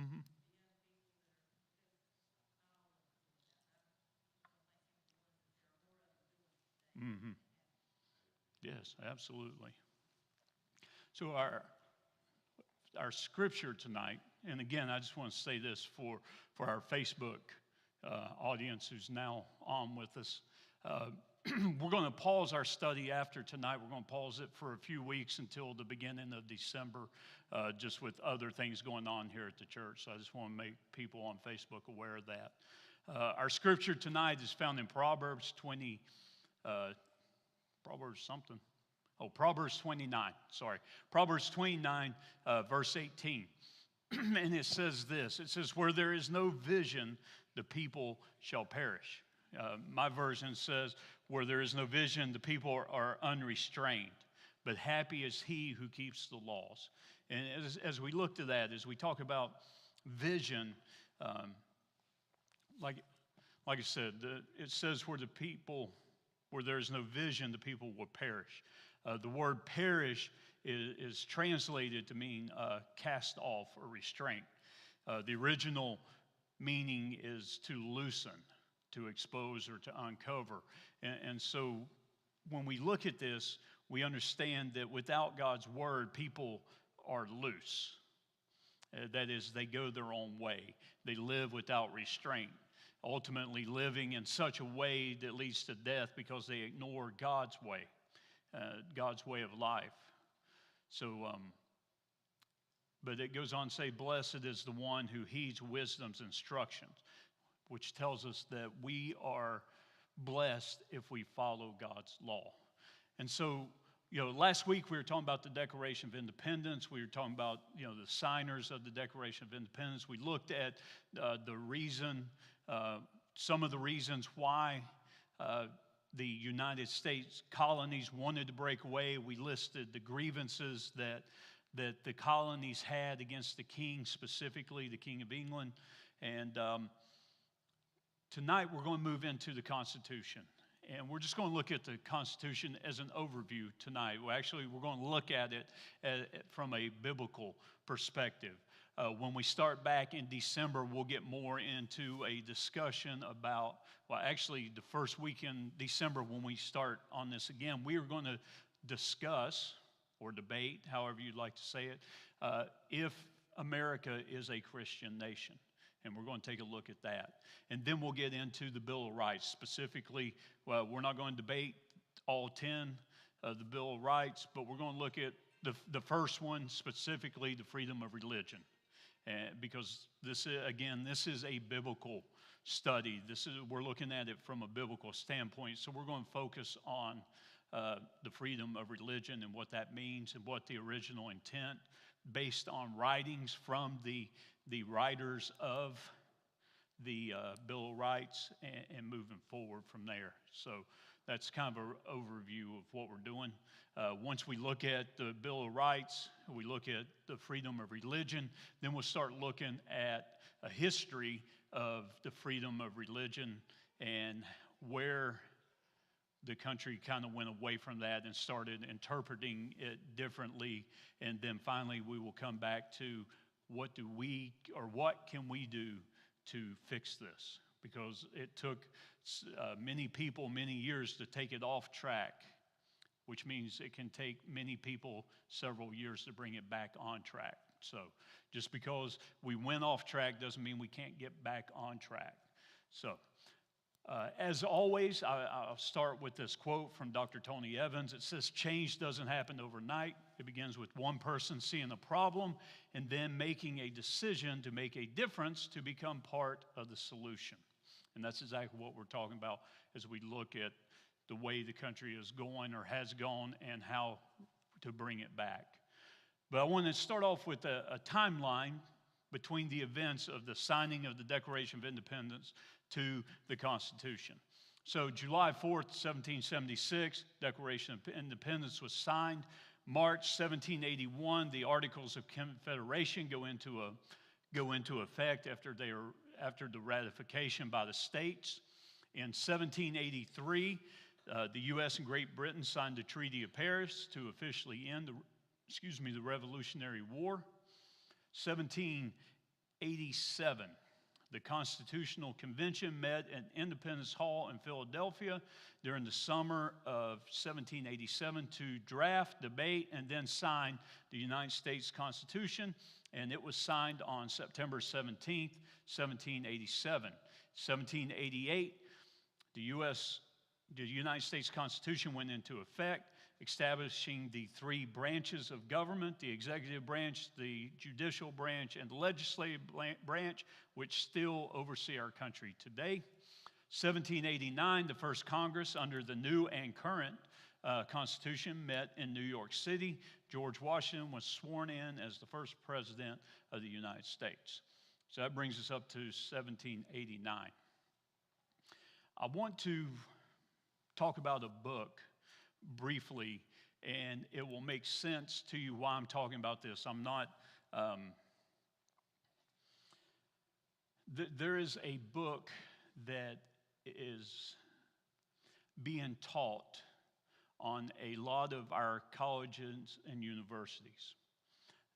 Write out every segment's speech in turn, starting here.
Mm-hmm. Mm-hmm. Yes, absolutely. So our scripture tonight, and again, I just want to say this for our Facebook audience who's now on with us. Uh, we're going to pause our study after tonight. We're going to pause it for a few weeks until the beginning of December, just with other things going on here at the church. So I just want to make people on Facebook aware of that. Our scripture tonight is found in Proverbs 20, Proverbs something. Oh, Proverbs 29, sorry. Proverbs 29, verse 18. And it says this, it says, where there is no vision, the people shall perish. My version says, where there is no vision, the people are unrestrained. But happy is he who keeps the laws. And as we look to that, as we talk about vision, like I said, it says where there is no vision, the people will perish. The word perish is translated to mean cast off or restraint. The original meaning is to loosen, to expose, or to uncover. And so when we look at this, we understand that without God's word, people are loose. That is, they go their own way. They live without restraint, ultimately living in such a way that leads to death because they ignore God's way of life. So, but it goes on to say, blessed is the one who heeds wisdom's instructions, which tells us that we are blessed if we follow God's law. And so, last week we were talking about the Declaration of Independence. We were talking about, the signers of the Declaration of Independence. We looked at the reason, some of the reasons why the United States colonies wanted to break away. We listed the grievances that the colonies had against the king, specifically the King of England. And tonight we're going to move into the Constitution. And we're just going to look at the Constitution as an overview tonight. We're going to look at it from a biblical perspective. When we start back in December, we'll get more into a discussion about, the first week in December when we start on this again, we are going to discuss or debate, however you'd like to say it, if America is a Christian nation. And we're going to take a look at that. And then we'll get into the Bill of Rights. Specifically, we're not going to debate all 10 of the Bill of Rights, but we're going to look at the first one, specifically the freedom of religion. Because this is a biblical study. We're looking at it from a biblical standpoint. So we're going to focus on the freedom of religion and what that means and what the original intent, based on writings from the writers of the Bill of Rights, and moving forward from there. So that's kind of an overview of what we're doing. Once we look at the Bill of Rights, we look at the freedom of religion, then we'll start looking at a history of the freedom of religion and where the country kind of went away from that and started interpreting it differently. And then finally, we will come back to what can we do to fix this? Because it took many people many years to take it off track, which means it can take many people several years to bring it back on track. So just because we went off track doesn't mean we can't get back on track. So as always, I'll start with this quote from Dr. Tony Evans. It says, change doesn't happen overnight. It begins with one person seeing a problem and then making a decision to make a difference to become part of the solution. And that's exactly what we're talking about as we look at the way the country is going or has gone and how to bring it back. But I want to start off with a timeline between the events of the signing of the Declaration of Independence to the Constitution. So July 4th, 1776, Declaration of Independence was signed. March 1781, the Articles of Confederation go into effect after the ratification by the states. In 1783, the U.S. and Great Britain signed the Treaty of Paris to officially end the Revolutionary War. 1787, the Constitutional Convention met at Independence Hall in Philadelphia during the summer of 1787 to draft, debate, and then sign the United States Constitution. And it was signed on September 17th, 1787. 1788, the United States Constitution went into effect, establishing the three branches of government: the executive branch, the judicial branch, and the legislative branch, which still oversee our country today. 1789, the first Congress under the new and current Constitution met in New York City. George Washington was sworn in as the first president of the United States. So that brings us up to 1789. I want to talk about a book briefly, and it will make sense to you why I'm talking about this. I'm not, there is a book that is being taught on a lot of our colleges and universities.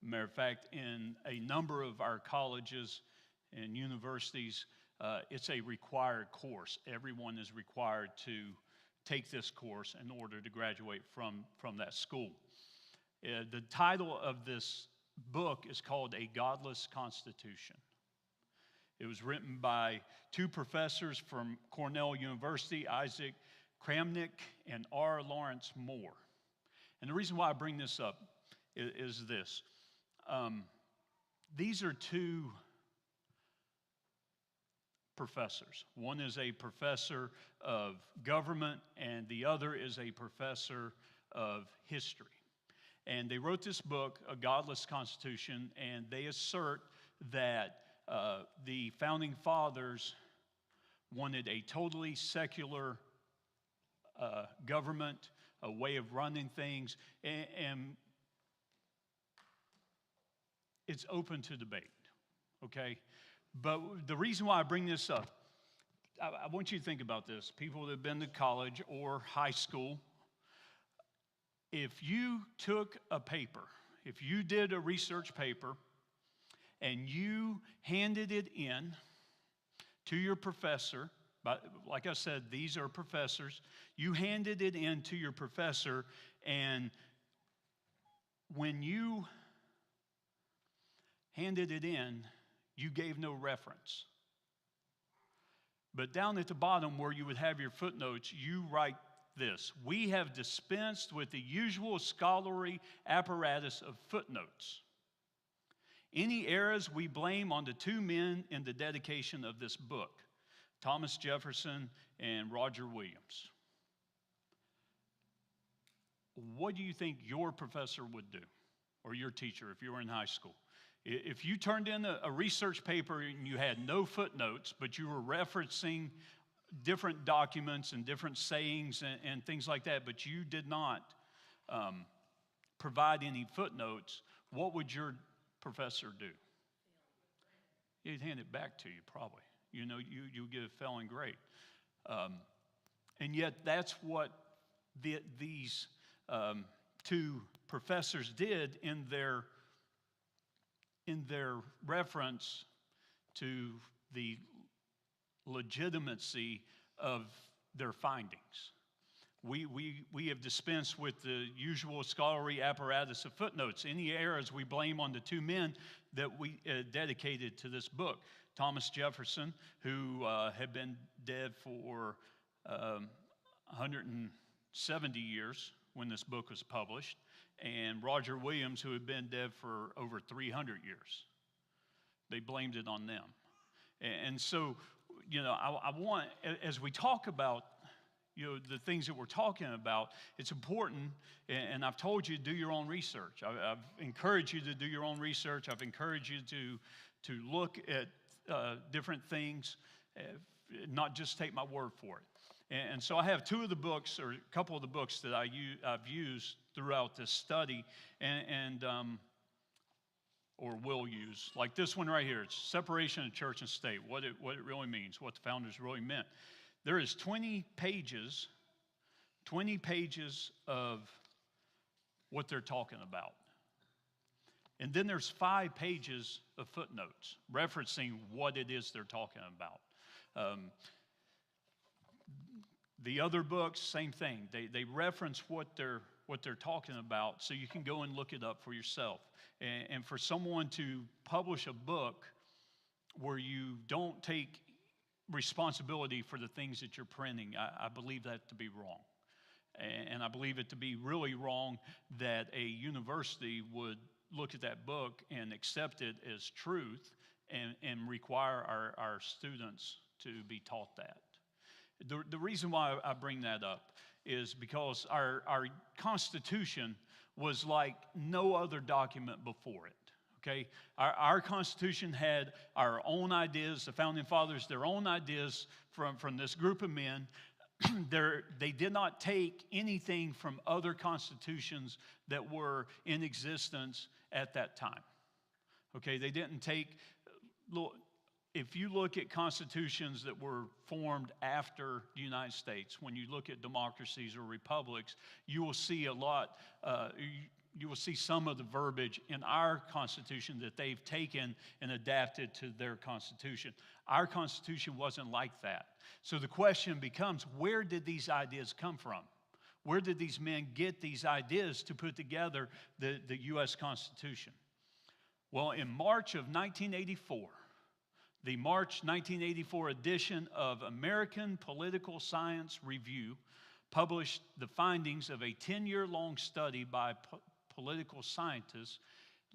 Matter of fact, in a number of our colleges and universities, it's a required course. Everyone is required to take this course in order to graduate from that school. The title of this book is called A Godless Constitution. It was written by two professors from Cornell University, Isaac Kramnik and R. Lawrence Moore. And the reason why I bring this up is this. These are two professors. One is a professor of government, and the other is a professor of history. And they wrote this book, A Godless Constitution, and they assert that the founding fathers wanted a totally secular government, a way of running things, and it's open to debate, okay? But the reason why I bring this up, I want you to think about this. People that have been to college or high school, if you took a paper, if you did a research paper, and you handed it in to your professor, but like I said, these are professors, you handed it in to your professor, and when you handed it in, you gave no reference. But down at the bottom where you would have your footnotes, you write this: we have dispensed with the usual scholarly apparatus of footnotes. Any errors we blame on the two men in the dedication of this book, Thomas Jefferson and Roger Williams. What do you think your professor would do, or your teacher if you were in high school? If you turned in a research paper and you had no footnotes, but you were referencing different documents and different sayings and things like that, but you did not provide any footnotes, what would your professor do? He'd hand it back to you, probably. You know, you get a failing grade. And yet that's what these two professors did in their reference to the legitimacy of their findings. We have dispensed with the usual scholarly apparatus of footnotes. Any errors we blame on the two men that we dedicated to this book. Thomas Jefferson, who had been dead for 170 years when this book was published, and Roger Williams, who had been dead for over 300 years. They blamed it on them. And so, you know, I want, as we talk about, you know, the things that we're talking about, it's important, and I've told you to do your own research. I've encouraged you to do your own research. I've encouraged you to look at different things, not just take my word for it. And so I have two of the books, or a couple of the books that I've used throughout this study, or will use, like this one right here. It's Separation of Church and State, what it really means, what the founders really meant. There is 20 pages of what they're talking about. And then there's 5 pages of footnotes referencing what it is they're talking about. The other books, same thing. They reference what they're talking about, so you can go and look it up for yourself. And for someone to publish a book where you don't take responsibility for the things that you're printing, I believe that to be wrong. And I believe it to be really wrong that a university would look at that book and accept it as truth and require our students to be taught that. The reason why I bring that up is because our Constitution was like no other document before it. Okay, our Constitution had our own ideas, the Founding Fathers, their own ideas from this group of men. They did not take anything from other constitutions that were in existence at that time. Okay, they didn't take, if you look at constitutions that were formed after the United States, when you look at democracies or republics, you will see a lot, you will see some of the verbiage in our Constitution that they've taken and adapted to their Constitution. Our Constitution wasn't like that. So the question becomes, where did these ideas come from? Where did these men get these ideas to put together the U.S. Constitution? Well, in March of 1984, the March 1984 edition of American Political Science Review published the findings of a 10-year-long study by political scientists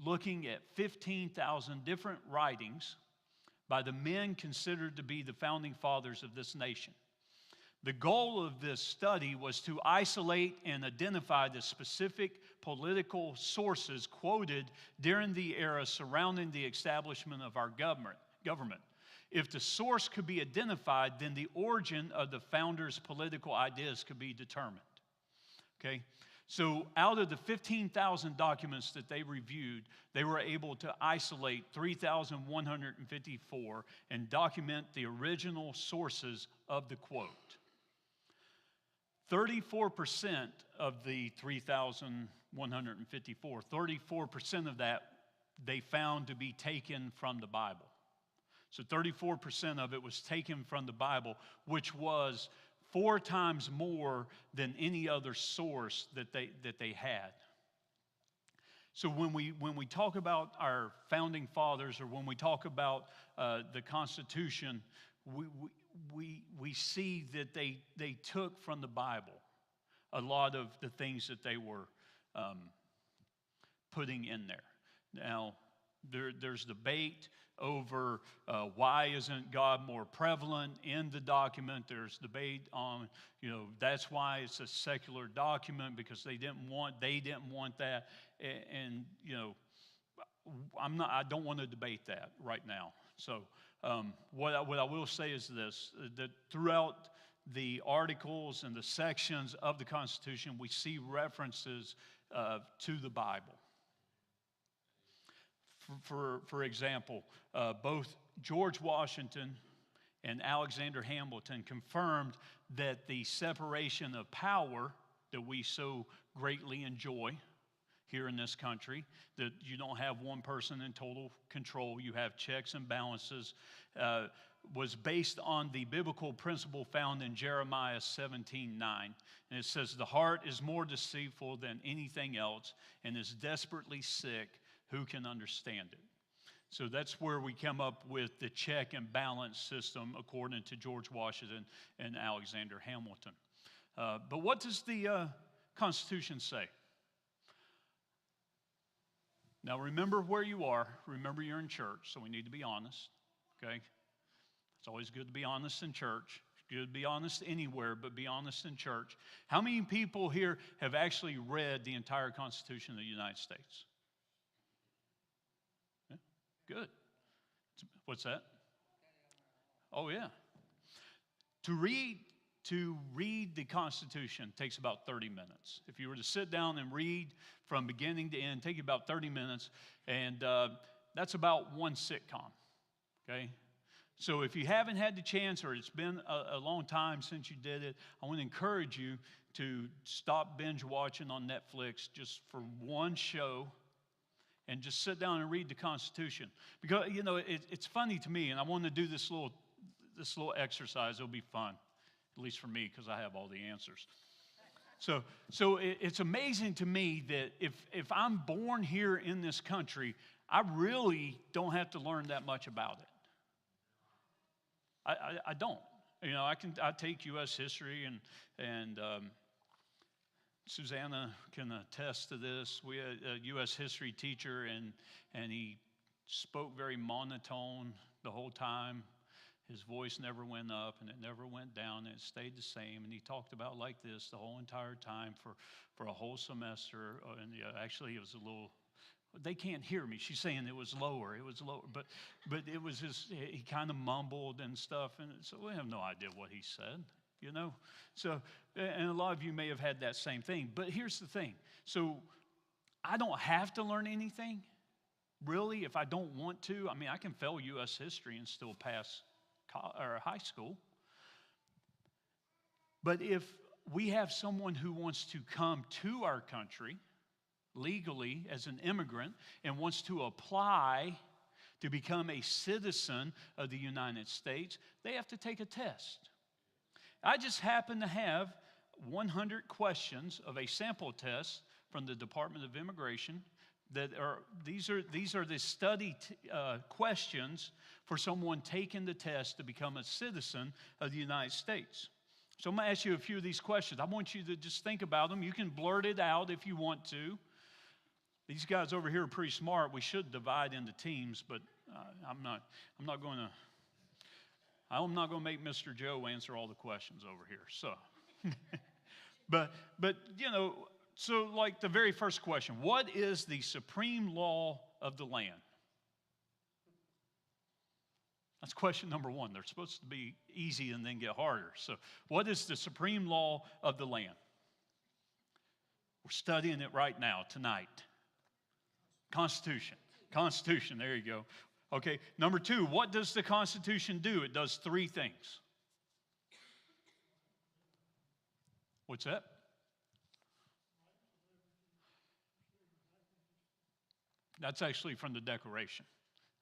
looking at 15,000 different writings by the men considered to be the founding fathers of this nation. The goal of this study was to isolate and identify the specific political sources quoted during the era surrounding the establishment of our government. If the source could be identified, then the origin of the founders' political ideas could be determined. Okay? So out of the 15,000 documents that they reviewed, they were able to isolate 3,154 and document the original sources of the quote. 34% of the 3,154, 34% of that they found to be taken from the Bible. So 34% of it was taken from the Bible, which was 4 times more than any other source that they had. So when we talk about our founding fathers, or when we talk about the Constitution, we see that they took from the Bible a lot of the things that they were putting in there. Now, there's debate over why isn't God more prevalent in the document. There's debate on, that's why it's a secular document, because they didn't want that. And I don't want to debate that right now. So what I will say is this, that throughout the articles and the sections of the Constitution, we see references to the Bible. For example, both George Washington and Alexander Hamilton confirmed that the separation of power that we so greatly enjoy here in this country, that you don't have one person in total control, you have checks and balances, was based on the biblical principle found in Jeremiah 17:9. And it says, "The heart is more deceitful than anything else and is desperately sick. Who can understand it?" So that's where we come up with the check and balance system according to George Washington and Alexander Hamilton. But what does the Constitution say? Now remember where you are. Remember you're in church, so we need to be honest, okay? It's always good to be honest in church. It's good to be honest anywhere, but be honest in church. How many people here have actually read the entire Constitution of the United States? Yeah, good. What's that? Oh, yeah. To read the Constitution takes about 30 minutes. If you were to sit down and read from beginning to end, take about 30 minutes, and that's about one sitcom, okay? So if you haven't had the chance, or it's been a long time since you did it, I want to encourage you to stop binge watching on Netflix just for one show and just sit down and read the Constitution. Because, it's funny to me, and I want to do this little exercise. It'll be fun, at least for me, because I have all the answers. So it's amazing to me that if I'm born here in this country, I really don't have to learn that much about it. I don't. I take U.S. history, and Susanna can attest to this. We had a U.S. history teacher, and he spoke very monotone the whole time. His voice never went up, and it never went down, and it stayed the same. And he talked about like this the whole entire time for a whole semester. And actually, it was a little. They can't hear me. She's saying it was lower. It was lower, but it was just he kind of mumbled and stuff, and so we have no idea what he said. So, and a lot of you may have had that same thing. But here's the thing. So, I don't have to learn anything, really, if I don't want to. I mean, I can fail U.S. history and still pass high school. But if we have someone who wants to come to our country legally as an immigrant and wants to apply to become a citizen of the United States, they have to take a test. I just happen to have 100 questions of a sample test from the Department of Immigration. These are the study questions for someone taking the test to become a citizen of the United States. So I'm going to ask you a few of these questions. I want you to just think about them. You can blurt it out if you want to. These guys over here are pretty smart. We should divide into teams, but I'm not going to make Mr. Joe answer all the questions over here. So, but so like the very first question, what is the supreme law of the land? That's question number one. They're supposed to be easy and then get harder. So, what is the supreme law of the land? We're studying it right now, tonight. Constitution. Constitution, there you go. Okay, number two, what does the Constitution do? It does three things. What's that? That's actually from the Declaration.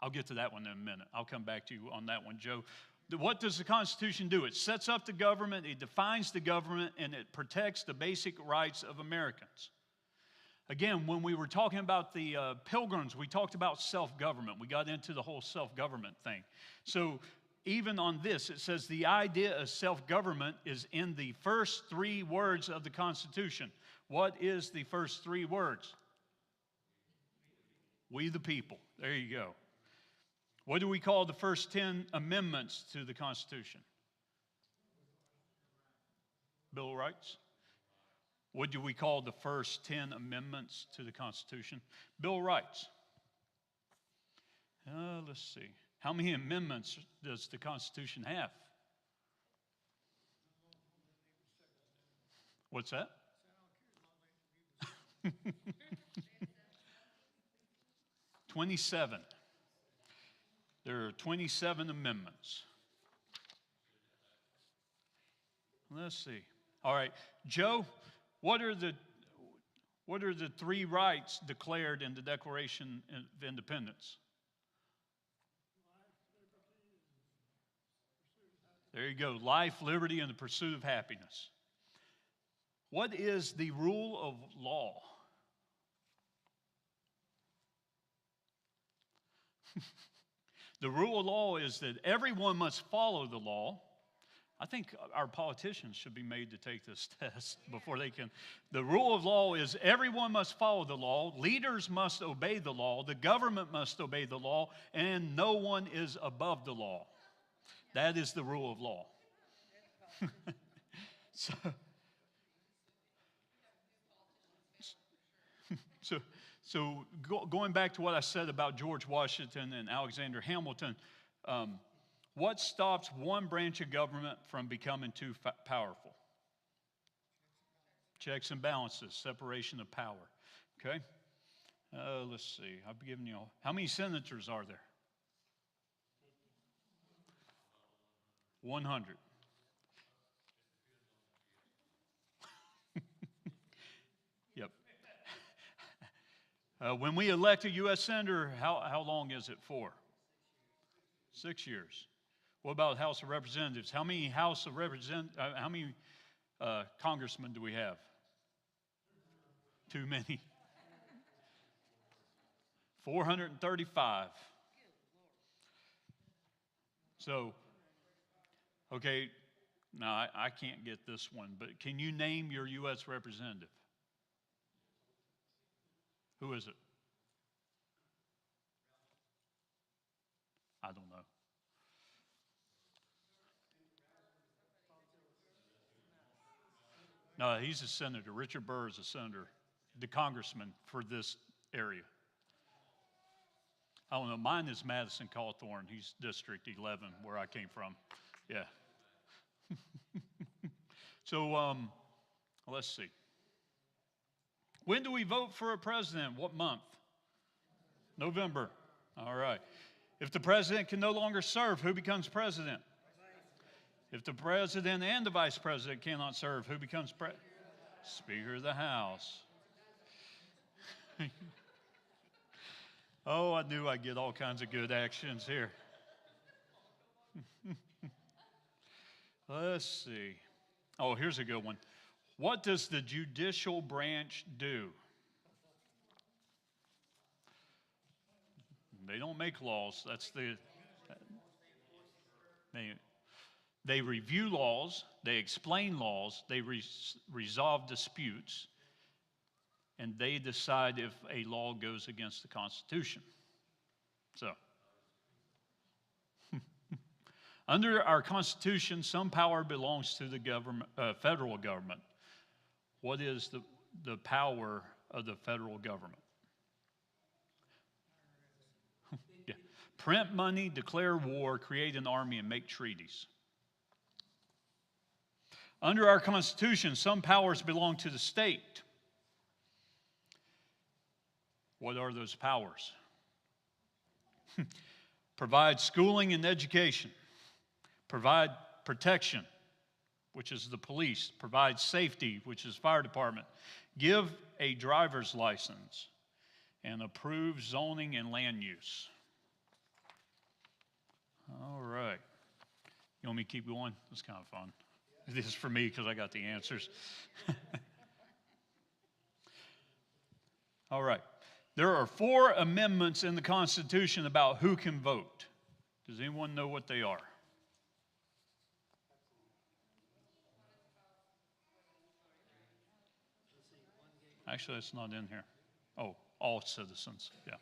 I'll get to that one in a minute. I'll come back to you on that one, Joe. What does the Constitution do? It sets up the government, it defines the government, and it protects the basic rights of Americans. Again, when we were talking about the Pilgrims, we talked about self-government. We got into the whole self-government thing. So even on this, it says the idea of self-government is in the first three words of the Constitution. What is the first three words? We the people. There you go. What do we call the first 10 amendments to the Constitution? Bill of Rights. What do we call the first 10 amendments to the Constitution? Bill of Rights. Let's see. How many amendments does the Constitution have? What's that? 27. There are 27 amendments. Let's see. All right, Joe, what are the three rights declared in the Declaration of Independence? There you go. Life, liberty, and the pursuit of happiness. What is the rule of law? The rule of law is that everyone must follow the law. I think our politicians should be made to take this test before they can. The rule of law is everyone must follow the law, leaders must obey the law, the government must obey the law, and no one is above the law. That is the rule of law. So going back to what I said about George Washington and Alexander Hamilton, what stops one branch of government from becoming too powerful? Checks and balances, separation of power. Okay? Let's see. I've given you all. How many senators are there? 100. Yep. When we elect a U.S. Senator, how long is it for? 6 years. What about House of Representatives? How many congressmen do we have? Too many. 435. So, okay, now I can't get this one, but can you name your U.S. representative? Who is it? I don't know. No, he's a senator. Richard Burr is a senator, the congressman for this area. I don't know. Mine is Madison Cawthorn. He's District 11, where I came from. Yeah. So let's see. When do we vote for a president? What month? November. All right. If the president can no longer serve, who becomes president? If the president and the vice president cannot serve, who becomes president? Speaker of the House. Oh, I knew I'd get all kinds of good actions here. Let's see. Oh, here's a good one. What does the judicial branch do? They don't make laws. They review laws, they explain laws, they resolve disputes, and they decide if a law goes against the Constitution. So, under our Constitution, some power belongs to the government, federal government. What is the power of the federal government? Yeah. Print money, declare war, create an army, and make treaties. Under our Constitution, some powers belong to the state. What are those powers? Provide schooling and education. Provide protection, which is the police. Provide safety, which is fire department. Give a driver's license. And approve zoning and land use. All right. You want me to keep going? It's kind of fun. It is for me because I got the answers. All right. There are 4 amendments in the Constitution about who can vote. Does anyone know what they are? Actually, it's not in here. Oh, all citizens, yeah.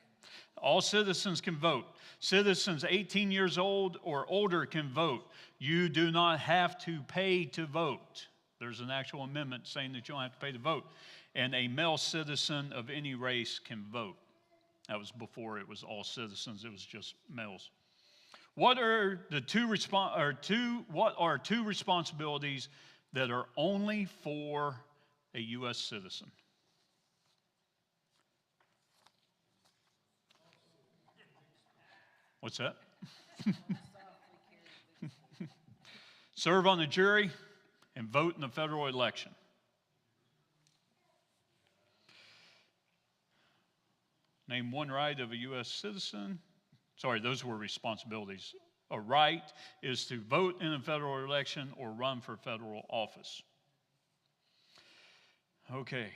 All citizens can vote. Citizens 18 years old or older can vote. You do not have to pay to vote. There's an actual amendment saying that you don't have to pay to vote. And a male citizen of any race can vote. That was before it was all citizens, it was just males. What are two responsibilities that are only for a U.S. citizen? What's that? Serve on the jury and vote in the federal election. Name one right of a U.S. citizen. Sorry, those were responsibilities. A right is to vote in a federal election or run for federal office. Okay.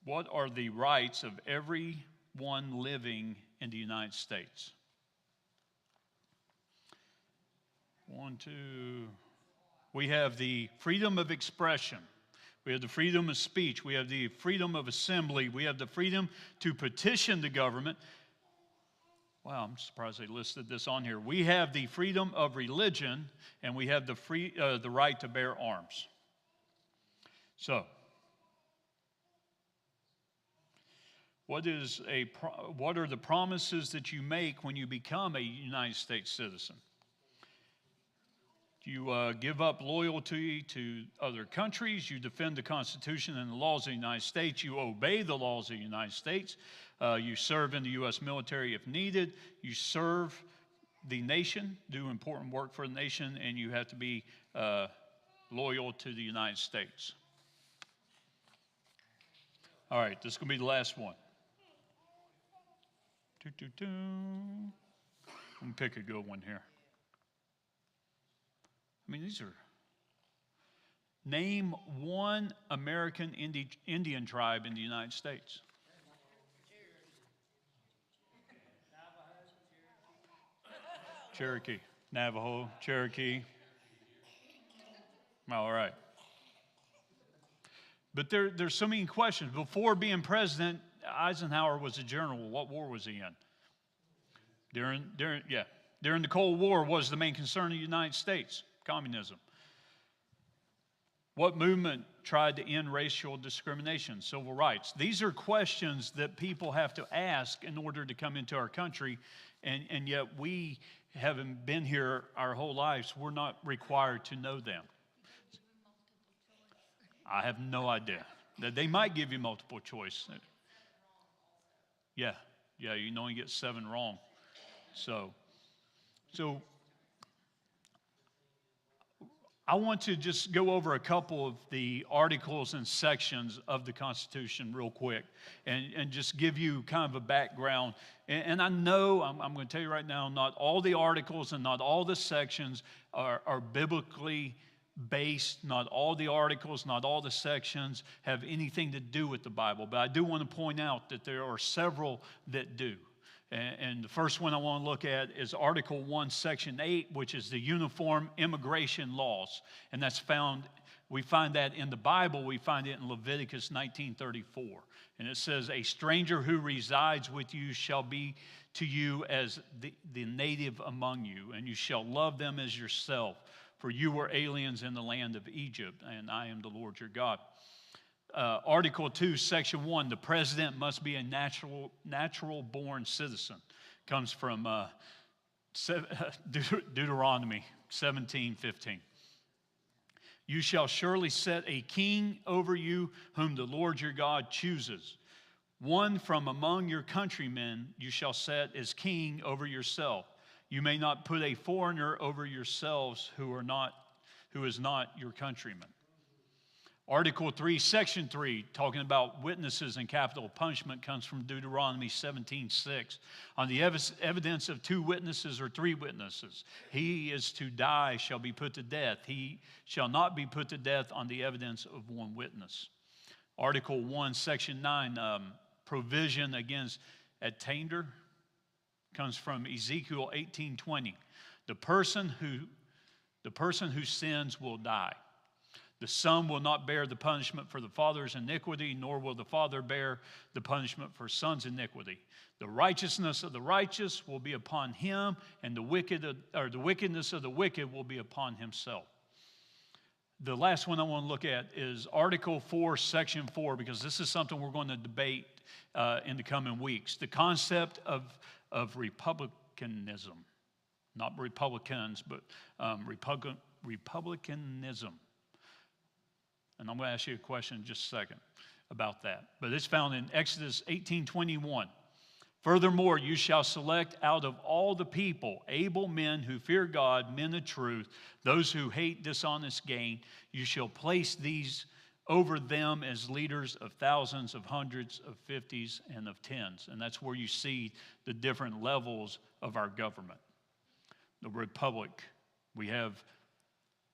What are the rights of everyone living in the United States? 1, 2. We have the freedom of expression. We have the freedom of speech. We have the freedom of assembly. We have the freedom to petition the government. Wow, I'm surprised they listed this on here. We have the freedom of religion, and we have the right to bear arms. So, what are the promises that you make when you become a United States citizen? You give up loyalty to other countries. You defend the Constitution and the laws of the United States. You obey the laws of the United States. You serve in the U.S. military if needed. You serve the nation, do important work for the nation, and you have to be loyal to the United States. All right, this is going to be the last one. I'm going to pick a good one here. I mean, these are... Name one American Indian tribe in the United States. Cherokee. Navajo, Cherokee. All right. But there's so many questions. Before being president, Eisenhower was a general. What war was he in? During the Cold War was the main concern of the United States, communism. What movement tried to end racial discrimination, civil rights? These are questions that people have to ask in order to come into our country, and yet we, having been here our whole lives, we're not required to know them. I have no idea. They might give you multiple choice. Yeah, you can only get 7 wrong. So I want to just go over a couple of the articles and sections of the Constitution real quick and just give you kind of a background. And I know, I'm going to tell you right now, not all the articles and not all the sections are biblically based. Not all the articles, not all the sections have anything to do with the Bible. But I do want to point out that there are several that do. And the first one I want to look at is Article 1, Section 8, which is the Uniform Immigration Laws. And that's found, we find that in the Bible, we find it in Leviticus 19:34. And it says, a stranger who resides with you shall be to you as the native among you, and you shall love them as yourself, for you were aliens in the land of Egypt, and I am the Lord your God. Article 2, Section 1, the president must be a natural-born citizen. Comes from Deuteronomy 17:15. You shall surely set a king over you whom the Lord your God chooses. One from among your countrymen you shall set as king over yourself. You may not put a foreigner over yourselves who is not your countryman. Article 3, Section 3, talking about witnesses and capital punishment, comes from Deuteronomy 17:6. On the evidence of 2 witnesses or 3 witnesses, he is to die shall be put to death. He shall not be put to death on the evidence of 1 witness. Article 1, Section 9, provision against attainder, comes from Ezekiel 18:20. The person who sins will die. The son will not bear the punishment for the father's iniquity, nor will the father bear the punishment for son's iniquity. The righteousness of the righteous will be upon him, and the wickedness of the wicked will be upon himself. The last one I want to look at is Article 4, Section 4, because this is something we're going to debate in the coming weeks. The concept of republicanism, not Republicans, but republicanism. And I'm going to ask you a question in just a second about that. But it's found in Exodus 18:21. Furthermore, you shall select out of all the people able men who fear God, men of truth, those who hate dishonest gain. You shall place these over them as leaders of thousands, of hundreds, of fifties, and of tens. And that's where you see the different levels of our government. The republic, we have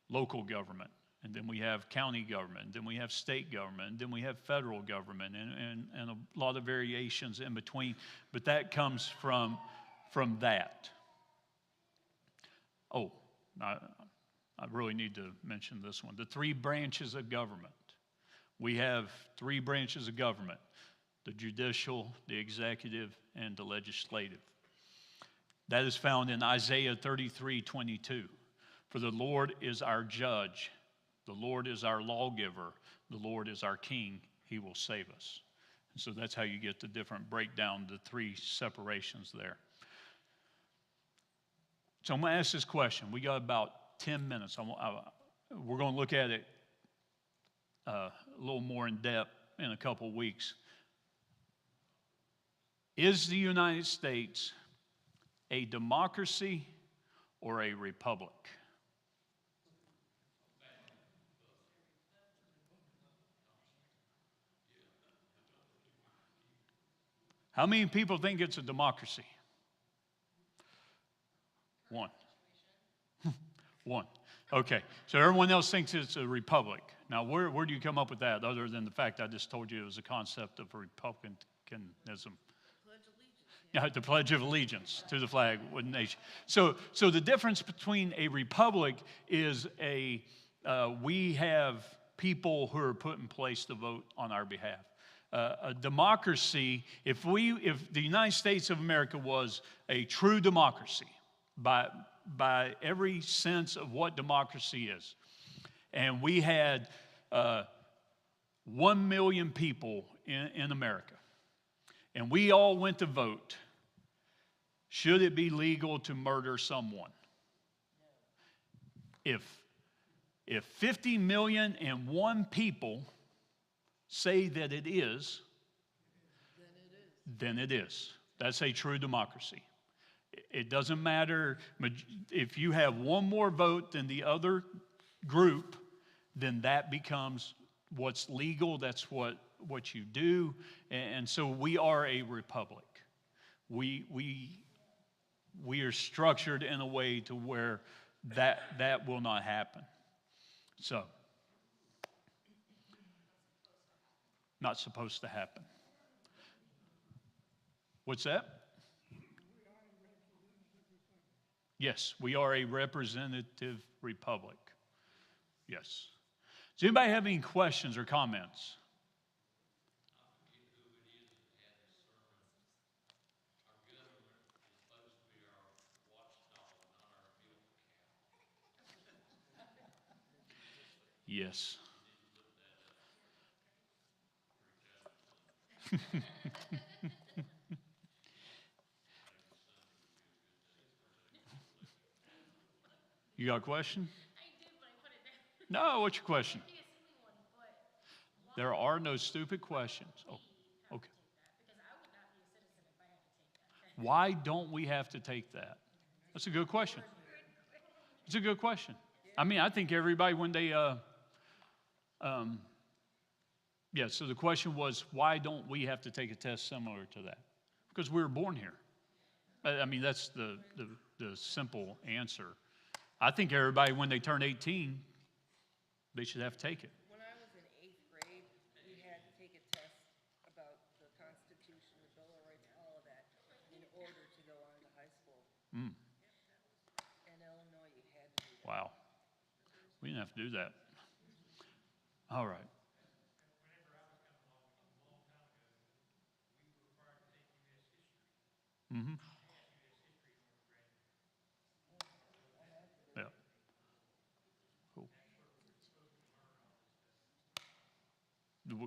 local government. And then we have county government, and then we have state government, and then we have federal government, and a lot of variations in between. But that comes from that. Oh, I really need to mention this one. The 3 branches of government. We have 3 branches of government: the judicial, the executive, and the legislative. That is found in Isaiah 33:22. For the Lord is our judge. The Lord is our lawgiver. The Lord is our king. He will save us. And so that's how you get the different breakdown, the 3 separations there. So I'm going to ask this question. We got about 10 minutes. We're going to look at it a little more in depth in a couple weeks. Is the United States a democracy or a republic? How many people think it's a democracy? One. One. Okay, so everyone else thinks it's a republic. Now, where do you come up with that, other than the fact I just told you it was a concept of republicanism? Yeah, the Pledge of Allegiance to the flag of the nation. So the difference between a republic is we have people who are put in place to vote on our behalf. A democracy, if the United States of America was a true democracy, by every sense of what democracy is, and we had 1 million people in America, and we all went to vote, should it be legal to murder someone? If 50 million and 1 people say that it is, then it is. That's a true democracy. It doesn't matter if you have one more vote than the other group, then that becomes what's legal. That's what you do. And so we are a republic. We are structured in a way to where that will not happen. So, not supposed to happen. What's that? Yes, we are a representative republic. Yes. Does anybody have any questions or comments? Yes. You got a question? I did, but I put it down. No, what's your question? I think it's a silly one, but There are no stupid questions. Oh, okay. because I would not be a citizen if I had to take that. Why don't we have to take that? That's a good question. It's a good question. I mean, I think everybody, when they, so the question was, why don't we have to take a test similar to that? Because we were born here. I mean, that's the simple answer. I think everybody, when they turn 18, they should have to take it. When I was in 8th grade, we had to take a test about the Constitution, the Bill of Rights, all of that, in order to go on to high school. In Illinois, you had to do that. Wow. We didn't have to do that. All right. Mm-hmm. Yeah. Cool.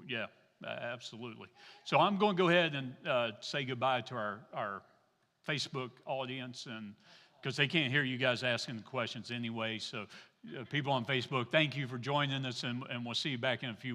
Yeah, absolutely. So I'm going to go ahead and say goodbye to our Facebook audience, and because they can't hear you guys asking the questions anyway. So people on Facebook, thank you for joining us, and we'll see you back in a few